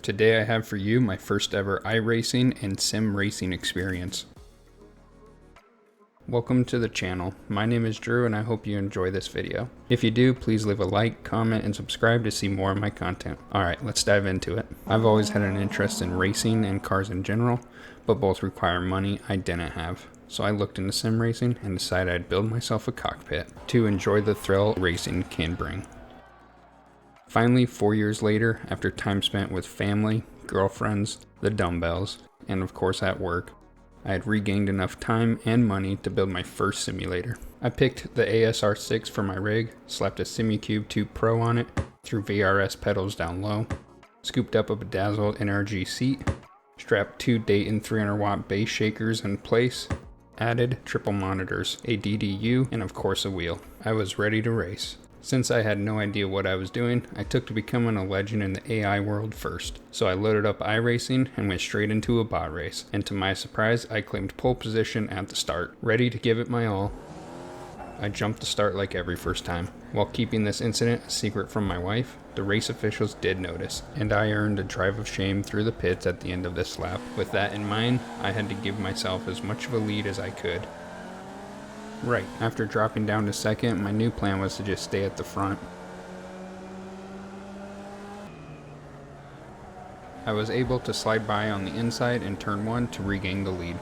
Today I have for you my first ever iRacing and sim racing experience. Welcome to the channel. My name is Drew and I hope you enjoy this video. If you do, please leave a like, comment, and subscribe to see more of my content. Alright, let's dive into it. I've always had an interest in racing and cars in general, but both require money I didn't have. So I looked into sim racing and decided I'd build myself a cockpit to enjoy the thrill racing can bring. Finally, 4 years later, after time spent with family, girlfriends, the dumbbells, and of course at work, I had regained enough time and money to build my first simulator. I picked the ASR6 for my rig, slapped a Simucube 2 Pro on it, threw VRS pedals down low, scooped up a bedazzled NRG seat, strapped 2 Dayton 300 watt bass shakers in place, added triple monitors, a DDU, and of course a wheel. I was ready to race. Since I had no idea what I was doing, I took to becoming a legend in the AI world first. So I loaded up iRacing and went straight into a bot race. And to my surprise, I claimed pole position at the start. Ready to give it my all, I jumped the start like every first time. While keeping this incident a secret from my wife, the race officials did notice, and I earned a drive of shame through the pits at the end of this lap. With that in mind, I had to give myself as much of a lead as I could. Right, after dropping down to second, my new plan was to just stay at the front. I was able to slide by on the inside in turn 1 to regain the lead.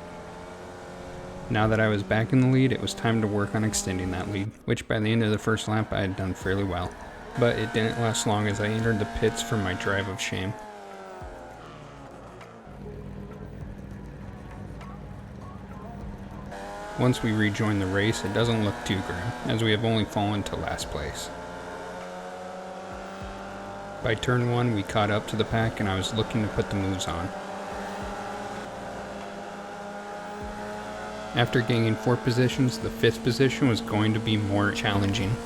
Now that I was back in the lead, it was time to work on extending that lead, which by the end of the first lap I had done fairly well. But it didn't last long as I entered the pits for my drive of shame. Once we rejoin the race, it doesn't look too grim, as we have only fallen to last place. By turn 1, we caught up to the pack and I was looking to put the moves on. After gaining 4 positions, the 5th position was going to be more challenging.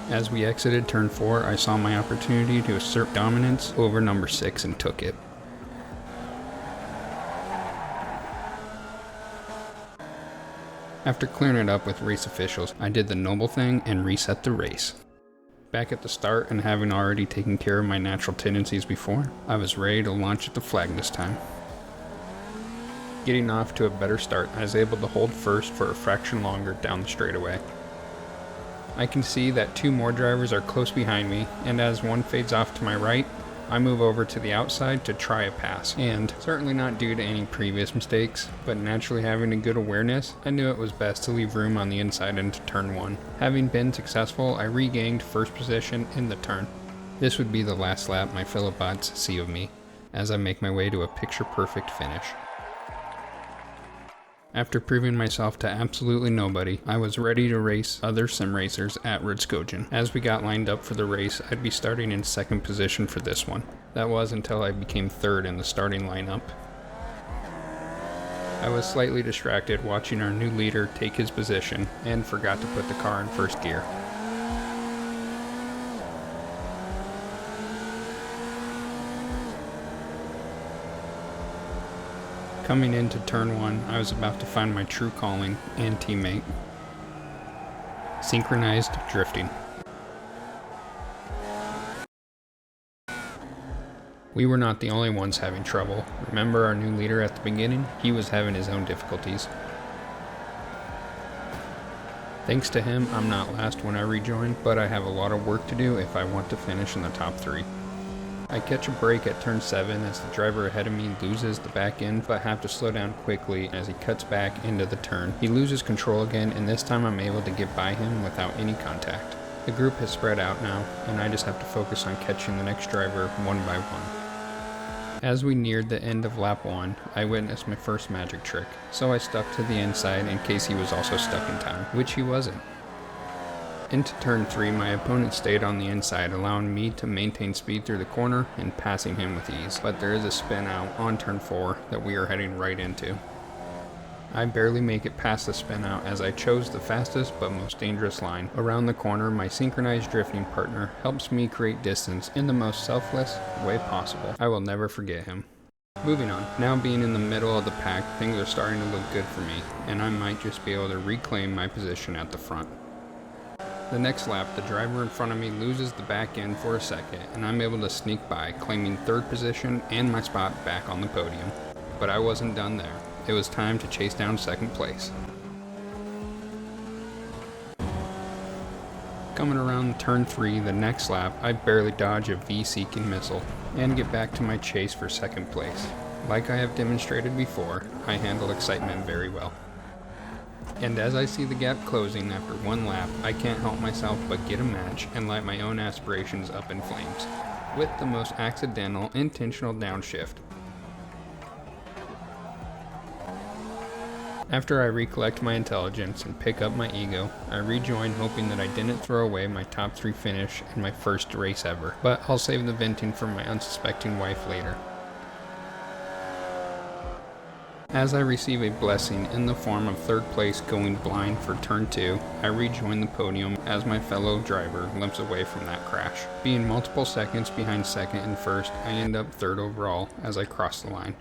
As we exited turn 4, I saw my opportunity to assert dominance over number 6 and took it. After clearing it up with race officials, I did the noble thing and reset the race. Back at the start and having already taken care of my natural tendencies before, I was ready to launch at the flag this time. Getting off to a better start, I was able to hold first for a fraction longer down the straightaway. I can see that 2 more drivers are close behind me, and as one fades off to my right, I move over to the outside to try a pass, and certainly not due to any previous mistakes, but naturally having a good awareness, I knew it was best to leave room on the inside into turn 1. Having been successful, I regained first position in the turn. This would be the last lap my fellow bots see of me, as I make my way to a picture-perfect finish. After proving myself to absolutely nobody, I was ready to race other sim racers at Rudskogen. As we got lined up for the race, I'd be starting in 2nd position for this one. That was until I became 3rd in the starting lineup. I was slightly distracted watching our new leader take his position and forgot to put the car in 1st gear. Coming into turn 1, I was about to find my true calling and teammate. Synchronized drifting. We were not the only ones having trouble. Remember our new leader at the beginning? He was having his own difficulties. Thanks to him, I'm not last when I rejoin, but I have a lot of work to do if I want to finish in the top 3. I catch a break at turn 7 as the driver ahead of me loses the back end, but have to slow down quickly as he cuts back into the turn. He loses control again, and this time I'm able to get by him without any contact. The group has spread out now, and I just have to focus on catching the next driver one by one. As we neared the end of lap 1, I witnessed my first magic trick, so I stuck to the inside in case he was also stuck in time, which he wasn't. Into turn 3, my opponent stayed on the inside, allowing me to maintain speed through the corner and passing him with ease. But there is a spin out on turn 4 that we are heading right into. I barely make it past the spin out as I chose the fastest but most dangerous line. Around the corner, my synchronized drifting partner helps me create distance in the most selfless way possible. I will never forget him. Moving on, now being in the middle of the pack, things are starting to look good for me, and I might just be able to reclaim my position at the front. The next lap, the driver in front of me loses the back end for a second, and I'm able to sneak by, claiming third position and my spot back on the podium. But I wasn't done there. It was time to chase down second place. Coming around turn 3, the next lap, I barely dodge a V-seeking missile and get back to my chase for second place. Like I have demonstrated before, I handle excitement very well. And as I see the gap closing after one lap, I can't help myself but get a match and light my own aspirations up in flames, with the most accidental, intentional downshift. After I recollect my intelligence and pick up my ego, I rejoin hoping that I didn't throw away my top 3 finish in my first race ever, but I'll save the venting for my unsuspecting wife later. As I receive a blessing in the form of third place going blind for turn 2, I rejoin the podium as my fellow driver limps away from that crash. Being multiple seconds behind second and first, I end up third overall as I cross the line.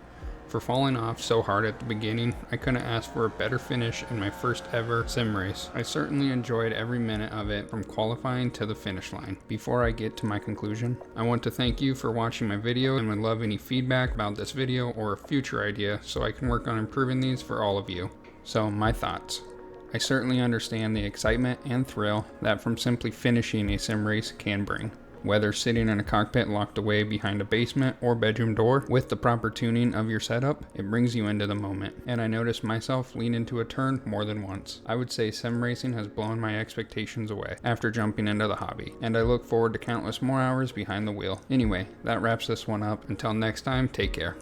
For falling off so hard at the beginning, I couldn't ask for a better finish in my first ever sim race. I certainly enjoyed every minute of it from qualifying to the finish line. Before I get to my conclusion, I want to thank you for watching my video and would love any feedback about this video or a future idea so I can work on improving these for all of you. So, my thoughts. I certainly understand the excitement and thrill that from simply finishing a sim race can bring. Whether sitting in a cockpit locked away behind a basement or bedroom door, with the proper tuning of your setup, it brings you into the moment. And I noticed myself lean into a turn more than once. I would say sim racing has blown my expectations away after jumping into the hobby, and I look forward to countless more hours behind the wheel. Anyway, that wraps this one up. Until next time, take care.